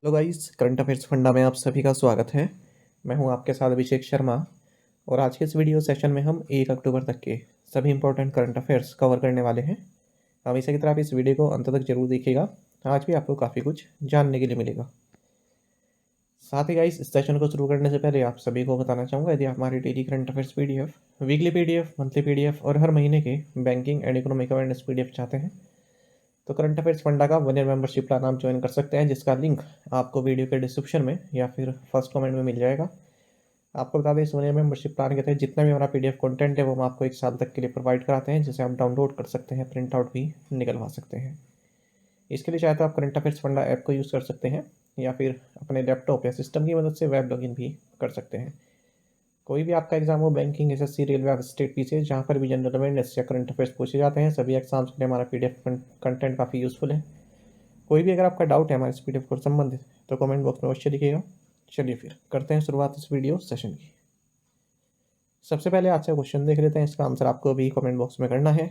Hello guys, current affairs funda में आप सभी का स्वागत है। मैं हूं आपके साथ अभिषेक शर्मा और आज के इस वीडियो सेशन में हम 1 अक्टूबर तक के सभी इंपॉर्टेंट करंट अफेयर्स कवर करने वाले हैं। हमेशा की तरह आप इस वीडियो को अंत तक जरूर देखिएगा। आज भी आपको काफ़ी कुछ जानने के लिए मिलेगा। साथ ही गाइस, इस सेशन को शुरू करने से पहले आप सभी को बताना चाहूँगा, यदि आप हमारी daily current affairs PDF, weekly PDF, monthly PDF और हर महीने के banking and economic awareness PDF चाहते हैं तो करंट अफेयर्स फंडा का 1 ईयर मेंबरशिप प्लान आप ज्वाइन कर सकते हैं, जिसका लिंक आपको वीडियो के डिस्क्रिप्शन में या फिर फर्स्ट कमेंट में मिल जाएगा। आपको बता दें, इस 1 ईयर मेंबरशिप प्लान के तहत जितना भी हमारा पीडीएफ कंटेंट है वो हम आपको 1 साल तक के लिए प्रोवाइड कराते हैं, जिसे आप डाउनलोड कर सकते हैं, प्रिंट आउट भी निकलवा सकते हैं। इसके लिए चाहे तो आप करंट अफेयर्स फंडा ऐप को यूज़ कर सकते हैं या फिर अपने लैपटॉप या सिस्टम की मदद से वेब लॉगिन भी कर सकते हैं। कोई भी आपका एग्जाम हो, बैंकिंग, एसएससी, रेलवे या स्टेट पीसीएस, जहाँ पर भी जनरल अवेयरनेस या करंट अफेयर्स पूछे जाते हैं, सभी एग्जाम्स के लिए हमारा पीडीएफ कंटेंट काफ़ी यूज़फुल है। कोई भी अगर आपका डाउट है हमारे इस पीडीएफ को संबंधित तो कमेंट बॉक्स में अवश्य लिखिएगा। चलिए फिर करते हैं शुरुआत इस वीडियो सेशन की। सबसे पहले आज का क्वेश्चन देख लेते हैं, इसका आंसर आपको अभी कमेंट बॉक्स में करना है।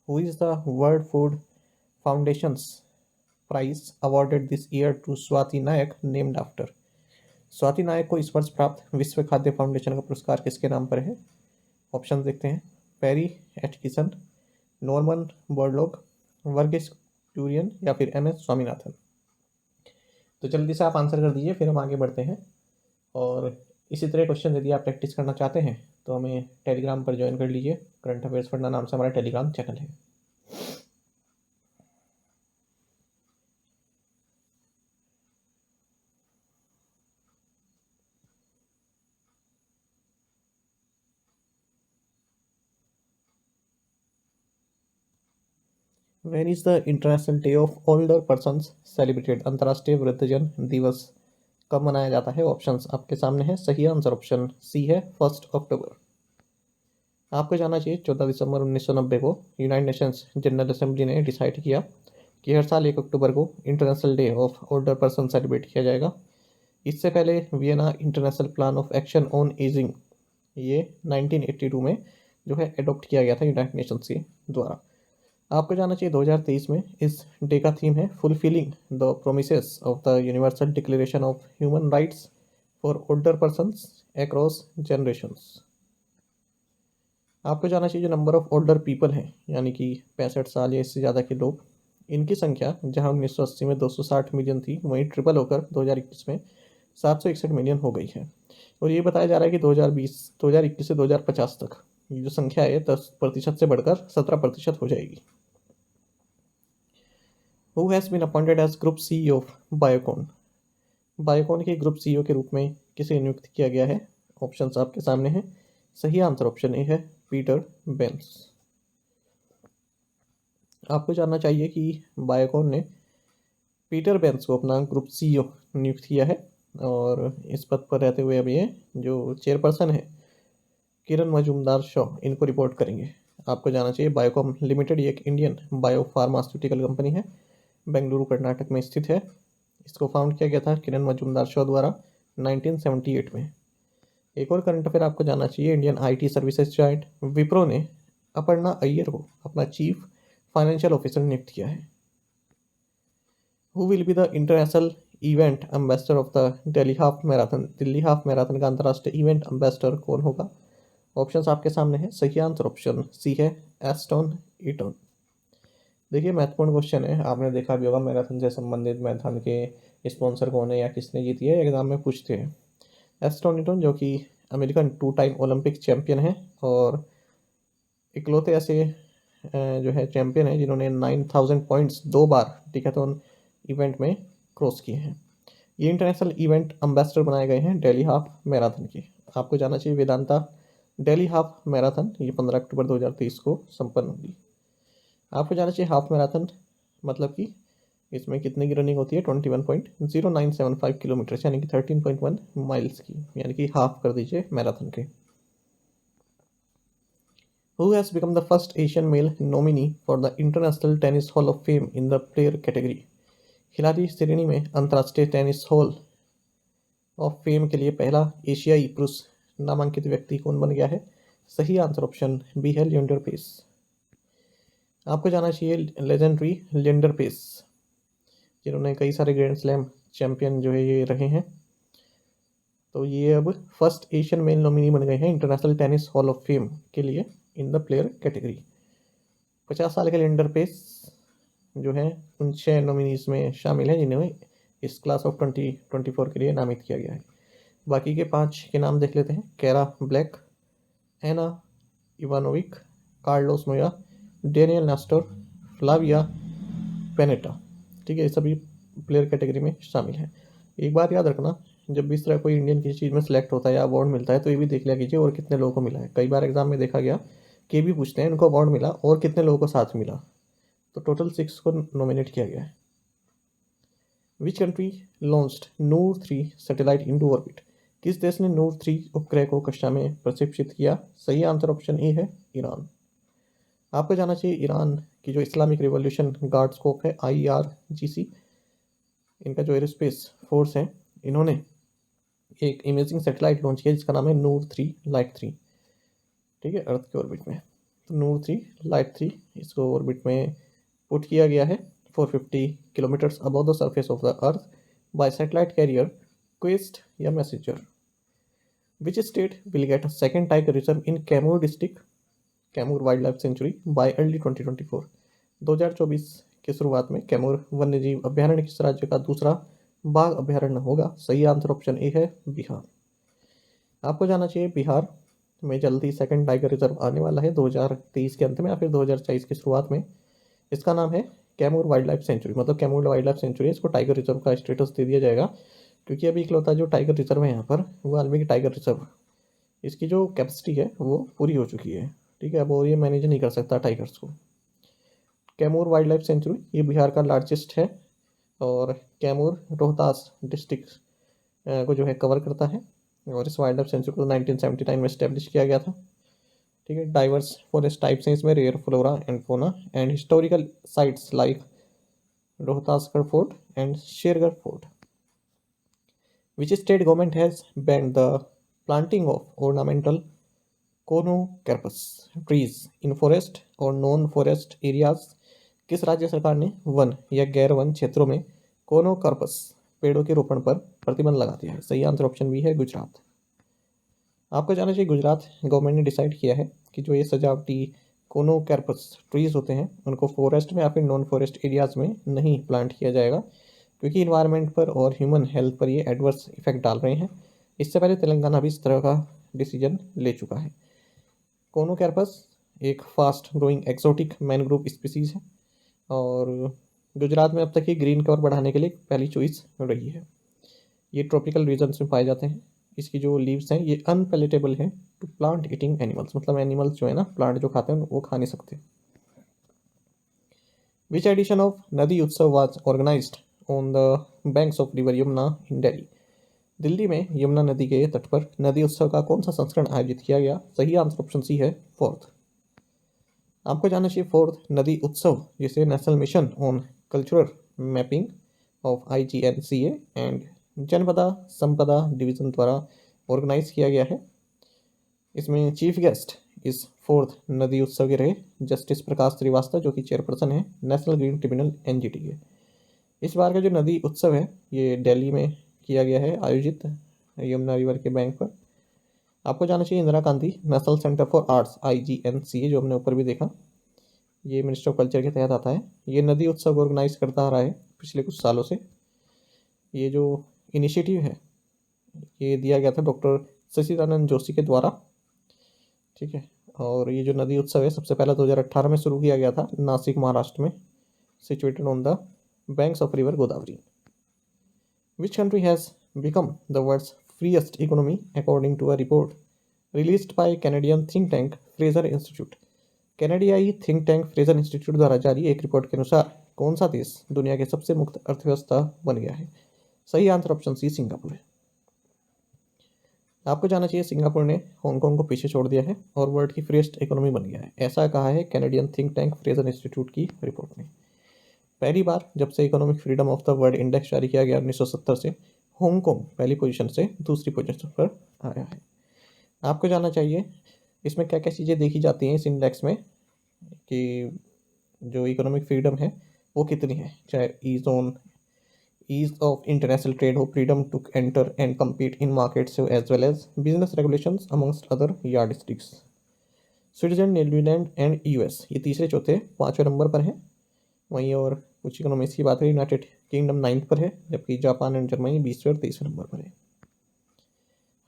Who is the world food foundations prize awarded this year to Swati Nayak named after. Swati Nayak को इस वर्ष प्राप्त विश्व खाद्य फाउंडेशन का पुरस्कार किसके नाम पर है? ऑप्शन देखते हैं। Perry Adkisson, Norman Borlaug, Verghese Kurien या फिर एम एस स्वामीनाथन। तो जल्दी से आप आंसर कर दीजिए, फिर हम आगे बढ़ते हैं। और इसी तरह क्वेश्चन यदि आप प्रैक्टिस करना चाहते हैं तो हमें टेलीग्राम पर ज्वाइन कर लीजिए। करंट अफेयर्स पढ़ना नाम से हमारा टेलीग्राम चैनल है। When is the international day of older person celebrated? अंतर्राष्ट्रीय वृद्धजन दिवस कब मनाया जाता है? ऑप्शंस आपके सामने है। सही आंसर ऑप्शन सी है, 1 अक्टूबर। आपको जाना चाहिए 14 दिसंबर 1990 को यूनाइटेड नेशंस जनरल असेंबली ने डिसाइड किया कि हर साल 1 अक्टूबर को international day of older person celebrate किया जाएगा। इससे पहले Vienna international plan of action on ageing, ये 1982 में जो है एडॉप्ट किया गया था यूनाइटेड नेशंस के द्वारा। आपको जाना चाहिए 2023 में इस डे का थीम है fulfilling the promises of the universal declaration of human rights for older persons across generations. आपको जाना चाहिए जो नंबर ऑफ ओल्डर पीपल हैं, यानी कि 65 साल या इससे ज़्यादा के लोग, इनकी संख्या जहां 1980 में 260 मिलियन थी, वहीं ट्रिपल होकर 2021 में 761 मिलियन हो गई है। और ये बताया जा रहा है कि 2021 से 2050 तक ये जो संख्या है 10% से बढ़कर 17% हो जाएगी। Who has been appointed as group CEO of Biocon? Biocon के ग्रुप सीईओ के रूप में किसे नियुक्त किया गया है? ऑप्शंस आपके सामने हैं। सही आंसर ऑप्शन ए है, पीटर बेंस। आपको जानना चाहिए कि बायोकॉन ने पीटर बेंस को अपना ग्रुप सीईओ नियुक्त किया है और इस पद पर रहते हुए अभी ये जो चेयरपर्सन है किरण मजूमदार शॉ इनको रिपोर्ट करेंगे। आपको जाना चाहिए बायोकॉम लिमिटेड ये एक इंडियन बायो फार्मास्यूटिकल कंपनी है, बेंगलुरु कर्नाटक में स्थित है। इसको फाउंड किया गया था किरण मजूमदार शॉ द्वारा 1978 में। एक और करंट अफेयर आपको जानना चाहिए। Indian IT services joint Wipro ने अपर्णा अय्यर को अपना चीफ फाइनेंशियल ऑफिसर नियुक्त किया है। Who will be the international event ambassador of the Delhi half marathon? Delhi half marathon का अंतर्राष्ट्रीय इवेंट एम्बेसडर कौन होगा? ऑप्शंस आपके सामने है। सही आंसर ऑप्शन सी है, एस्टन ईटन। देखिए, महत्वपूर्ण क्वेश्चन है। आपने देखा भी होगा मैराथन से संबंधित मैराथन के स्पॉन्सर कौन है या किसने जीती है, एग्जाम में पूछते हैं। एस्टन ईटन जो कि अमेरिकन 2 टाइम ओलंपिक चैंपियन है और इकलौते ऐसे जो है चैंपियन है जिन्होंने 9000 पॉइंट्स 2 बार डिकैथलॉन इवेंट में क्रॉस किए हैं। ये इंटरनेशनल इवेंट एम्बेसडर बनाए गए हैं दिल्ली हाफ मैराथन के। आपको जाना चाहिए वेदांता दिल्ली हाफ मैराथन ये 15 अक्टूबर 2023 को संपन्न होगी। आपको जाना चाहिए हाफ मैराथन मतलब कि इसमें कितने की रनिंग होती है? 21.0975 किलोमीटर, यानी कि 13.1 माइल्स की, यानी कि हाफ कर दीजिए मैराथन के। Who has become the first Asian male nominee for the International Tennis Hall of Fame in the player category? खिलाड़ी श्रेणी में अंतर्राष्ट्रीय टेनिस हॉल ऑफ फेम के लिए पहला एशियाई पुरुष नामांकित व्यक्ति कौन बन गया है? सही आंसर ऑप्शन बी है, लिएंडर पेस। आपको जाना चाहिए लेजेंडरी लिएंडर पेस जिन्होंने कई सारे ग्रैंड स्लैम चैम्पियन जो है ये रहे हैं। तो ये अब फर्स्ट एशियन मेल नॉमिनी बन गए हैं international tennis hall of fame के लिए इन द प्लेयर कैटेगरी। 50 साल के लिंडर पेस जो है उन 6 नॉमिनीज में शामिल हैं जिन्हें इस क्लास ऑफ 2024 के लिए नामित किया गया है। बाकी के 5 के नाम देख लेते हैं। Cara Black, Ana Ivanovic, Carlos Noya, Daniel Nestor, Flavia Pennetta. ठीक है, ये सभी प्लेयर कैटेगरी में शामिल हैं। एक बात याद रखना, जब भी इस तरह कोई इंडियन किसी चीज़ में सेलेक्ट होता है या अवार्ड मिलता है तो ये भी देख लिया कीजिए और कितने लोगों को मिला है। कई बार एग्जाम में देखा गया कि भी पूछते हैं इनको अवार्ड मिला और कितने लोगों को साथ मिला, तो टोटल 6 को नॉमिनेट किया गया है। Which country launched Noor 3 satellite into orbit? किस देश ने नूर 3 उपग्रह को कक्षा में प्रक्षेपित किया? सही आंसर ऑप्शन ए है ईरान। आपको जाना चाहिए ईरान की जो इस्लामिक रिवॉल्यूशन गार्ड स्कोप है IRGC, इनका जो एरोस्पेस फोर्स है, इन्होंने एक इमेजिंग सैटेलाइट लॉन्च किया जिसका नाम है नूर 3 लाइट 3। ठीक है, अर्थ के ऑर्बिट में। तो नूर 3 लाइट 3 इसको ऑर्बिट में पुट किया गया है 450 kilometres above the surface of the earth by satellite carrier Quest या Messenger. Which state will get a second tiger reserve in Kaimur district Kaimur wildlife sanctuary by early 2024? 2024 की शुरुआत में कैमूर वन्यजीव अभ्यारण्य किस राज्य का दूसरा बाघ अभ्यारण्य होगा? सही आंसर ऑप्शन ए है बिहार। आपको जाना चाहिए बिहार में जल्दी सेकंड टाइगर रिजर्व आने वाला है 2023 के अंत में या फिर 2024 की शुरुआत में। इसका नाम है कैमूर वाइल्ड लाइफ सेंचुरी, मतलब कैमूर वाइल्ड लाइफ सेंचुरी। इसको टाइगर रिजर्व का स्टेटस दे दिया जाएगा क्योंकि अभी इकलौता जो टाइगर रिजर्व है यहाँ पर वो वाल्मीकि टाइगर रिजर्व, इसकी जो कैपेसिटी है वो पूरी हो चुकी है। ठीक है, अब और ये मैनेज नहीं कर सकता टाइगर्स को। कैमूर वाइल्ड लाइफ सेंचुरी ये बिहार का लार्जेस्ट है और कैमूर रोहतास डिस्ट्रिक्ट को जो है कवर करता है और इस वाइल्ड लाइफ सेंचुरी को 1979 में स्टैब्लिश किया गया था। ठीक है, डाइवर्स फॉरेस्ट टाइप्स हैं इसमें, rare flora and fauna and historical sites like Rohtasgarh fort and Shergarh fort. Which state government has banned the planting of ornamental conocarpus trees in forest और नॉन फॉरेस्ट एरियाज? किस राज्य सरकार ने वन या गैर one क्षेत्रों में कोनोकॉर्पस पेड़ों के रोपण पर प्रतिबंध लगा दिया है? सही आंसर ऑप्शन बी है गुजरात। आपको जाना चाहिए गुजरात गवर्नमेंट ने डिसाइड किया है कि जो ये सजावटी कोनोकॉर्पस ट्रीज होते हैं उनको फॉरेस्ट में या फिर नॉन फॉरेस्ट एरियाज में नहीं प्लांट किया जाएगा क्योंकि इन्वायरमेंट पर और ह्यूमन हेल्थ पर ये एडवर्स इफेक्ट डाल रहे हैं। इससे पहले तेलंगाना भी इस तरह का डिसीजन ले चुका है। कोनोकॉर्पस एक fast growing exotic mangrove species है और गुजरात में अब तक ये ग्रीन कवर बढ़ाने के लिए पहली चॉइस रही है। ये ट्रॉपिकल रीजन्स में पाए जाते हैं। इसकी जो लीव्स हैं ये अनपेलेटेबल हैं टू प्लांट ईटिंग एनिमल्स, मतलब एनिमल्स जो है ना प्लांट जो खाते हैं वो खा नहीं सकते। Which edition of Nadi Utsav was organised on the banks of river Yamuna in Delhi? Delhi में यमुना नदी के तट पर नदी उत्सव का कौन सा संस्करण आयोजित किया गया? सही आंसर ऑप्शन सी है फोर्थ। आपको जानना चाहिए फोर्थ नदी उत्सव जिसे national mission on cultural mapping of IGNCA and Janapada Sampada division द्वारा ऑर्गेनाइज किया गया है। इसमें चीफ गेस्ट इस फोर्थ नदी उत्सव के रहे जस्टिस प्रकाश श्रीवास्तव जो कि चेयरपर्सन है नेशनल ग्रीन ट्रिब्यूनल NGT के। इस बार का जो नदी उत्सव है ये दिल्ली में किया गया है आयोजित यमुना रिवर के बैंक पर। आपको जाना चाहिए Indira Gandhi national centre for arts IGNCA जो हमने ऊपर भी देखा, ये मिनिस्टर ऑफ कल्चर के तहत आता है। ये नदी उत्सव ऑर्गेनाइज करता आ रहा है पिछले कुछ सालों से। ये जो इनिशिएटिव है ये दिया गया था डॉक्टर सचिदानंद जोशी के द्वारा। ठीक है, और ये जो नदी उत्सव है सबसे पहला 2018 में शुरू किया गया था नासिक महाराष्ट्र में, situated on the banks of river Godavari. Which country has become the world's freest economy according to a report released by Canadian think tank Fraser Institute? कैनेडियाई थिंक टैंक फ्रेजर इंस्टीट्यूट द्वारा जारी एक रिपोर्ट के अनुसार कौन सा देश दुनिया के सबसे मुक्त अर्थव्यवस्था बन गया है? सही आंसर ऑप्शन सी सिंगापुर है। आपको जाना चाहिए सिंगापुर ने हांगकांग को पीछे छोड़ दिया है और वर्ल्ड की फ्रीएस्ट इकोनॉमी बन गया है, ऐसा कहा है Canadian think tank Fraser institute की रिपोर्ट में। पहली बार जब से economic freedom of the world index जारी किया गया 1970 से हांगकांग पहली पोजीशन से दूसरी पोजीशन पर आया है। आपको जानना चाहिए इसमें क्या क्या चीज़ें देखी जाती हैं इस इंडेक्स में कि जो इकोनॉमिक फ्रीडम है वो कितनी है, चाहे ease on ease of international trade हो, freedom to enter and compete in markets हो, as well as business regulations amongst other yardsticks. Switzerland, New Zealand and US ये तीसरे चौथे पाँचवें नंबर पर है। वहीं और कुछ इकोनॉमीज की बात करें, यूनाइटेड किंगडम 9th पर है, जबकि जापान एंड जर्मनी 20वें और 23वें नंबर पर है।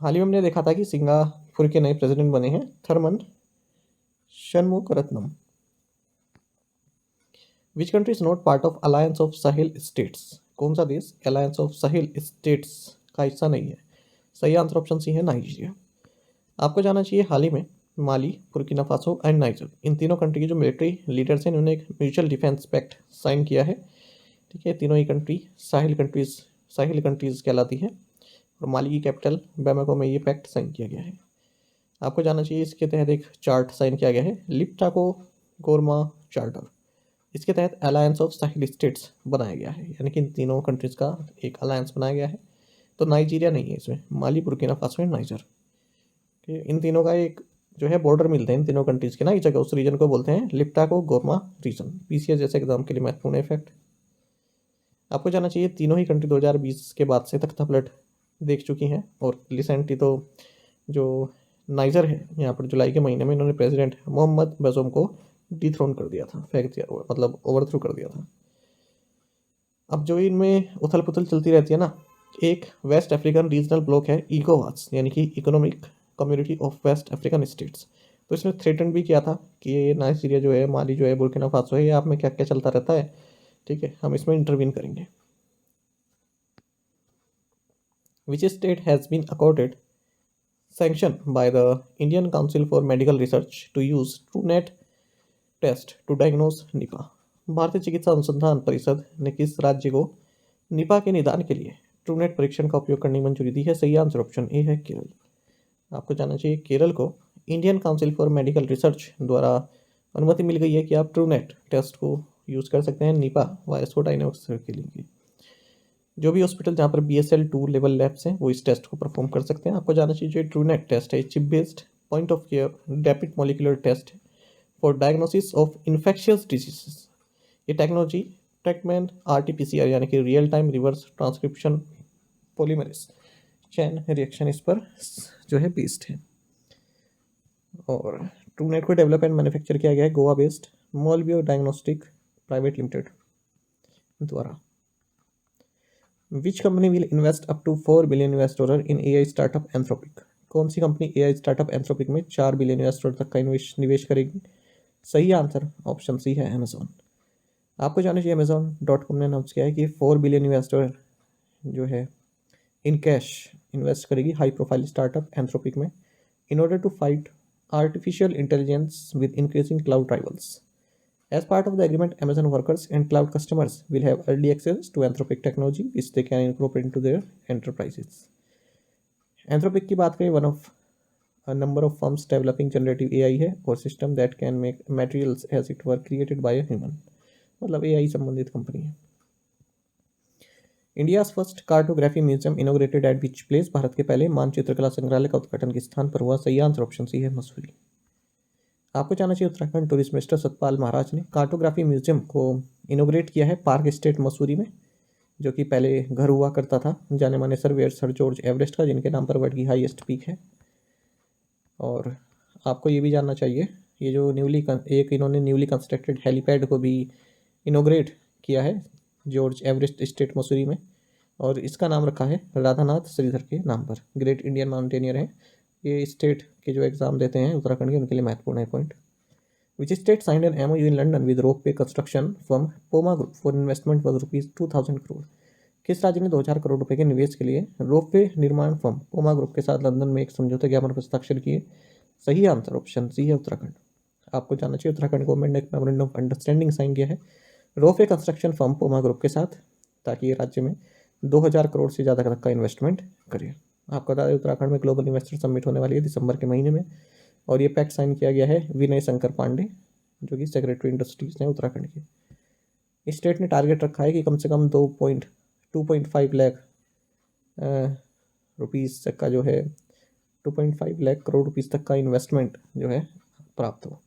हाल ही में हमने देखा था कि सिंगापुर के नए प्रेसिडेंट बने हैं Tharman Shanmugaratnam. Which country is not part of alliance of Sahel states? कौन सा देश अलायंस ऑफ साहिल स्टेट्स का हिस्सा नहीं है? सही आंसर ऑप्शन सी है नाइजीरिया। आपको जाना चाहिए हाल ही में माली, बुर्किना फासो एंड नाइजर, इन तीनों कंट्री के जो मिलिट्री लीडर्स हैं उन्होंने एक म्यूचुअल डिफेंस पैक्ट साइन किया है। ठीक है, तीनों ही कंट्री साहिल कंट्रीज कहलाती है और माली की कैपिटल बैमाको में ये पैक्ट साइन किया गया है। आपको जाना चाहिए इसके तहत एक चार्ट साइन किया गया है, लिप्टाको गोरमा चार्टर। इसके तहत अलायंस ऑफ साहिल स्टेट्स बनाया गया है, यानी कि इन तीनों कंट्रीज का एक अलायंस बनाया गया है। तो नाइजीरिया नहीं है इसमें, माली, बुर्किना फासो एंड नाइजर, इन तीनों का एक जो है बॉर्डर मिलते हैं इन तीनों कंट्रीज के ना, इस जगह उस रीजन को बोलते हैं लिप्टाको गोरमा रीजन। पीसीएस जैसे एग्जाम के लिए महत्वपूर्ण है फैक्ट। आपको जाना चाहिए तीनों ही कंट्री 2020 के बाद से तख्ता पलट देख चुकी हैं, और रिसेंटली तो जो नाइजर है यहाँ पर जुलाई के महीने में इन्होंने प्रेसिडेंट मोहम्मद बजोम को डिथ्रोन कर दिया था, फेंक दिया, मतलब ओवरथ्रो कर दिया था। अब जो इनमें उथल पुथल चलती रहती है ना, एक वेस्ट अफ्रीकन रीजनल ब्लॉक है इकोवास, यानी कि economic community of west African states. तो इसने थ्रेटन भी किया था कि ये नाइजीरिया जो है, माली जो है, बुर्किना फासो है, ये आप में क्या क्या चलता रहता है, ठीक है, हम इसमें इंटरवीन करेंगे। Which state has been accorded sanction by the Indian Council for Medical Research to use TrueNet test to diagnose Nipah? भारतीय चिकित्सा अनुसंधान परिषद ने किस राज्य को निपा के निदान के लिए ट्रूनेट परीक्षण का उपयोग करने की मंजूरी दी है? सही आंसर ऑप्शन ए है केरल। आपको जानना चाहिए केरल को Indian council for medical research द्वारा अनुमति मिल गई है कि आप ट्रूनेट टेस्ट को यूज़ कर सकते हैं निपा वायरस को डायग्नोस के लिए। जो भी हॉस्पिटल जहाँ पर BSL-2 लेवल लैब्स हैं वो इस टेस्ट को परफॉर्म कर सकते हैं। आपको जानना चाहिए जो ट्रूनेट टेस्ट है chip based point of care rapid molecular test for diagnosis of infectious diseases. ये टेक्नोलॉजी टेकमैन RT-PCR यानी कि real time reverse transcription polymerase chain reaction इस पर जो है बेस्ड है। और ट्रूनेट को डेवलप एंड मैन्युफैक्चर किया गया है Goa based Molbio diagnostic private limited द्वारा। Which company will invest up to $4 billion in AI startup Anthropic? कौन सी कंपनी AI स्टार्टअप एंथ्रोपिक में $4 बिलियन तक का निवेश करेगी? सही आंसर ऑप्शन सी है अमेजॉन। आपको जानना चाहिए Amazon.com ने अनाउंस किया है कि $4 बिलियन जो है इन कैश इन्वेस्ट करेगी हाई प्रोफाइल स्टार्टअप एंथ्रोपिक में in order to fight artificial intelligence with increasing cloud rivals. As part of the agreement, Amazon workers and cloud customers will have early access to Anthropic technology, which they can incorporate into their enterprises. Anthropic की बात करें, one of a number of firms developing generative AI है और system that can make materials as it were created by a human, मतलब AI संबंधित company है। India's first cartography museum inaugurated at which place? Bharat के पहले मानचित्र कला संग्रहालय का उद्घाटन किस स्थान पर हुआ? सही आंसर ऑप्शन सी है मसूरी। आपको जानना चाहिए उत्तराखंड टूरिस्ट मिनिस्टर सतपाल महाराज ने कार्टोग्राफी म्यूजियम को इनोग्रेट किया है पार्क स्टेट मसूरी में, जो कि पहले घर हुआ करता था जाने माने सर्वेयर सर जॉर्ज एवरेस्ट का, जिनके नाम पर वर्ल्ड की हाईएस्ट पीक है। और आपको ये भी जानना चाहिए ये जो इन्होंने न्यूली कंस्ट्रक्टेड हेलीपैड को भी इनोग्रेट किया है जॉर्ज एवरेस्ट स्टेट मसूरी में, और इसका नाम रखा है राधानाथ श्रीधर के नाम पर, ग्रेट इंडियन माउंटेनियर है। ये स्टेट के जो एग्जाम देते हैं उत्तराखंड के उनके लिए महत्वपूर्ण है point. Which state signed an MOU in London with rope way construction firm Poma group for investment was ₹2000 crore? किस राज्य ने 2000 करोड़ रुपए के निवेश के लिए रोप वे निर्माण फर्म पोमा ग्रुप के साथ लंदन में एक समझौते ज्ञापन पर हस्ताक्षर किए? सही आंसर ऑप्शन सी है उत्तराखंड। आपको जानना चाहिए उत्तराखंड गवर्नमेंट ने एक मेमोरेंडम ऑफ अंडरस्टैंडिंग साइन किया है रोप वे कंस्ट्रक्शन फर्म पोमा ग्रुप के साथ, ताकि ये राज्य में 2000 करोड़ से ज़्यादा तक का इन्वेस्टमेंट करे। आपको बता दें उत्तराखंड में ग्लोबल इन्वेस्टर समिट होने वाली है दिसंबर के महीने में, और ये पैक्ट साइन किया गया है विनय शंकर पांडे, जो कि सेक्रेटरी इंडस्ट्रीज हैं उत्तराखंड के। इस स्टेट ने टारगेट रखा है कि कम से कम 2.5 लाख रुपीज़ तक का जो है 2.5 लाख करोड़ रुपीज़ तक का इन्वेस्टमेंट जो है प्राप्त हो।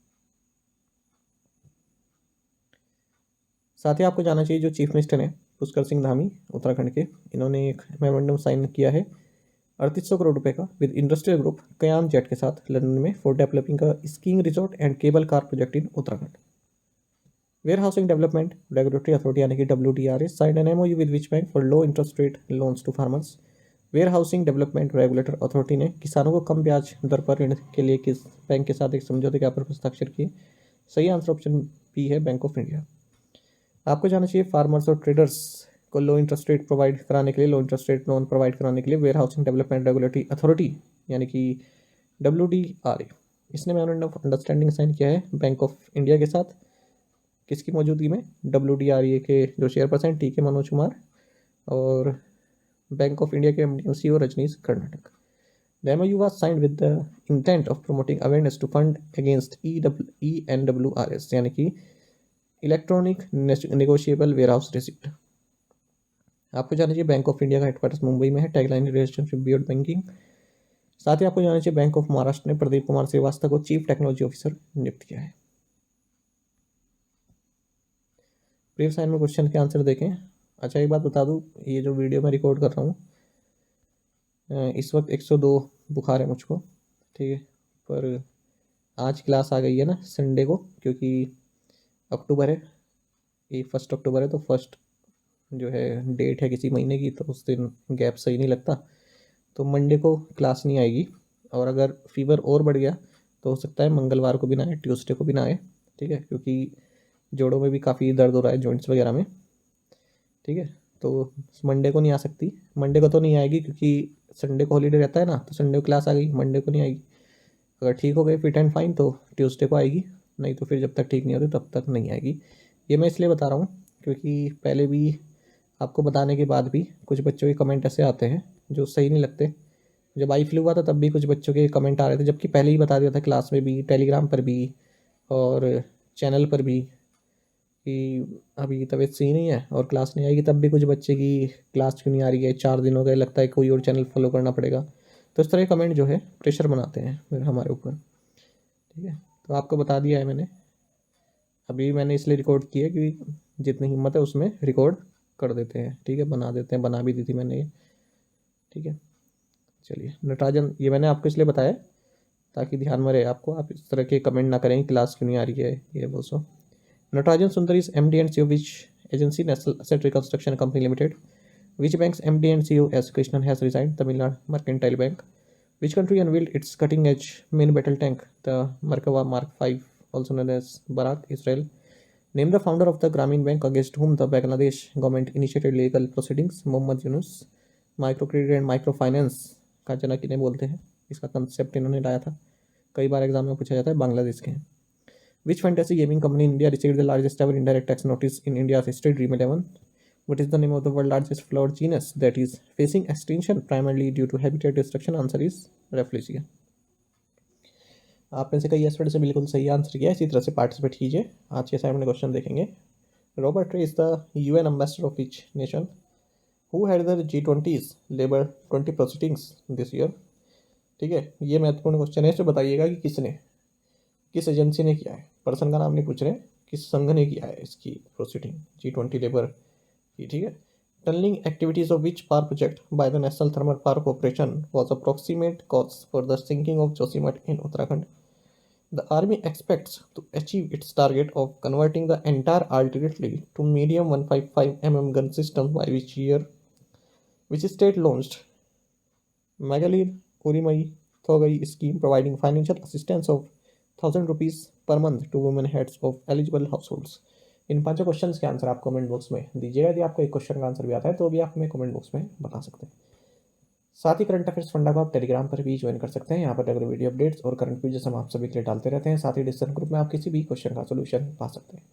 साथ ही आपको जानना चाहिए जो चीफ मिनिस्टर हैं पुष्कर सिंह धामी उत्तराखंड के, इन्होंने एक मेमोरेंडम साइन किया है 3800 करोड़ रुपए का with industrial group Kayan Jet के साथ लंदन में फॉर डेवलपिंग का skiing resort and cable car project in Uttarakhand. Warehousing development regulatory authority यानी कि WDRA signed an MOU with which bank for low interest rate loans to farmers. Warehousing development regulator authority ने किसानों को कम ब्याज दर पर ऋण के लिए किस बैंक के साथ एक समझौते के पर हस्ताक्षर किए। सही आंसर ऑप्शन बी है, बैंक ऑफ इंडिया। आपको जाना चाहिए फार्मर्स और ट्रेडर्स को लो इंटरेस्ट रेट प्रोवाइड कराने के लिए, low interest rate loan provide कराने के लिए warehousing development regulatory authority यानी कि WDRA, इसने मेमोरेंडम ऑफ अंडरस्टैंडिंग साइन किया है बैंक ऑफ इंडिया के साथ। किसकी मौजूदगी में? WDRA के जो चेयरपर्सन TK मनोज कुमार और बैंक ऑफ इंडिया के MD and CEO Rajneesh Karnatak. The MOU was signed with the intent of promoting awareness to fund against ENWRS यानी कि इलेक्ट्रॉनिक नेगोशिएबल वेयरहाउस रिसिप्ट। आपको जाना चाहिए बैंक ऑफ इंडिया का हेडक्वार्टर्स मुंबई में है, टैगलाइन रिलेशनशिप बियॉन्ड बैंकिंग। साथ ही आपको जाना चाहिए बैंक ऑफ महाराष्ट्र ने प्रदीप कुमार श्रीवास्तव को चीफ टेक्नोलॉजी ऑफिसर नियुक्त किया है। प्रीवियस साइन में क्वेश्चन के आंसर देखें। अच्छा, एक बात बता दूं, ये जो वीडियो मैं रिकॉर्ड कर रहा हूँ इस वक्त 102 बुखार है मुझको, ठीक है, पर आज क्लास आ गई है ना संडे को, क्योंकि अक्टूबर है, ये 1 अक्टूबर है, तो फर्स्ट जो है डेट है किसी महीने की, तो उस दिन गैप सही नहीं लगता, तो मंडे को क्लास नहीं आएगी। और अगर फीवर और बढ़ गया तो हो सकता है मंगलवार को भी ना आए, ट्यूसडे को भी ना आए, ठीक है, क्योंकि जोड़ों में भी काफ़ी दर्द हो रहा है, जॉइंट्स वगैरह में, ठीक है। तो मंडे को नहीं आ सकती, मंडे को तो नहीं आएगी क्योंकि संडे को हॉलीडे रहता है ना, तो संडे को क्लास आ गई, मंडे को नहीं आएगी। अगर ठीक हो गए फिट एंड फाइन तो ट्यूसडे को आएगी, नहीं तो फिर जब तक ठीक नहीं होती तब तक नहीं आएगी। ये मैं इसलिए बता रहा हूँ क्योंकि पहले भी आपको बताने के बाद भी कुछ बच्चों के कमेंट ऐसे आते हैं जो सही नहीं लगते। जब आई फ्लू हुआ था तब भी कुछ बच्चों के कमेंट आ रहे थे, जबकि पहले ही बता दिया था क्लास में भी, टेलीग्राम पर भी और चैनल पर भी कि अभी तबीयत सही नहीं है और क्लास नहीं आएगी, तब भी कुछ बच्चे की क्लास क्यों नहीं आ रही है, 4 दिन हो गए, लगता है कोई और चैनल फॉलो करना पड़ेगा। तो इस तरह के कमेंट जो है प्रेशर बनाते हैं फिर हमारे ऊपर, ठीक है। तो आपको बता दिया है मैंने, अभी मैंने इसलिए रिकॉर्ड किया कि जितनी हिम्मत है उसमें रिकॉर्ड कर देते हैं, ठीक है, बना देते हैं, बना भी दी थी मैंने ये, ठीक है। चलिए नटराजन, ये मैंने आपको इसलिए बताया ताकि ध्यान में रहे आपको, आप इस तरह के कमेंट ना करें क्लास क्यों नहीं आ रही है, ये वो सो। Natarajan Sundari is MD and CEO which agency? National Asset Reconstruction Company Limited. Which bank's MD and CEO S. Krishnan has resigned? Tamil Nadu Mercantile Bank. Which country unveiled its cutting-edge main battle tank, the Merkava Mark 5, also known as Barak, Israel? Name the founder of the Grameen Bank against whom the Bangladesh government initiated legal proceedings. Mohammad Yunus. Microcredit and microfinance का जनक इन्हें बोलते हैं, इसका concept इन्होंने लाया था, कई बार exam में पूछा जाता है, बांग्लादेश के हैं। Which fantasy gaming company in India received the largest ever indirect tax notice in India's history? Dream 11. What is the name of the world's largest flower genus that is facing extinction primarily due to habitat destruction? Answer is Rafflesia. आप में से कई aspect से बिल्कुल सही answer किया, इसी तरह से पार्टिसिपेट कीजिए। आज के असाइनमेंट क्वेश्चन देखेंगे। रॉबर्ट रे is the UN ambassador of which nation? Who had the G20's labour 20 proceedings this year? ठीक है, ये महत्वपूर्ण क्वेश्चन है, इसे बताइएगा कि किसने, किस एजेंसी ने किया है, पर्सन का नाम नहीं पूछ रहे, किस संघ ने किया है इसकी प्रोसीडिंग G20 लेबर की, ठीक है। Tunnelling activities of which power project by the national thermal power corporation was approximate cause for the sinking of Joshimath in Uttarakhand? The army expects to achieve its target of converting the entire artillery to medium 155 mm gun system by which year? Which state launched Magalir Urimai Thogai scheme providing financial assistance of 1000 rupees per month to women heads of eligible households? In 5 questions के answer आप comment box में दीजिएगा। यदि आपको एक question का answer भी आता है तो भी आप हमें कमेंट बॉक्स में बता सकते हैं। साथ ही करंट अफेयर्स फंडा को आप टेलीग्राम पर भी ज्वाइन कर सकते हैं, यहाँ पर रेगुलर वीडियो अपडेट्स और करंट क्विज़ हम आप सभी के लिए डालते रहते हैं। साथ ही डिस्कशन ग्रुप में आप किसी भी क्वेश्चन का सोल्यूशन पा सकते हैं।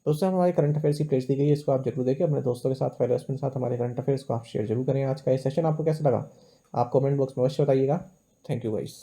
दोस्तों, हमारे करंट अफेयर्स की प्लेलिस्ट दी गई है, इसको आप जरूर देखें, अपने दोस्तों के साथ, फेलोज के साथ हमारे करंट अफेयर्स को आप शेयर जरूर करें। आज का ये सेशन आपको कैसा लगा आप कमेंट बॉक्स में अवश्य बताइएगा। Thank you guys.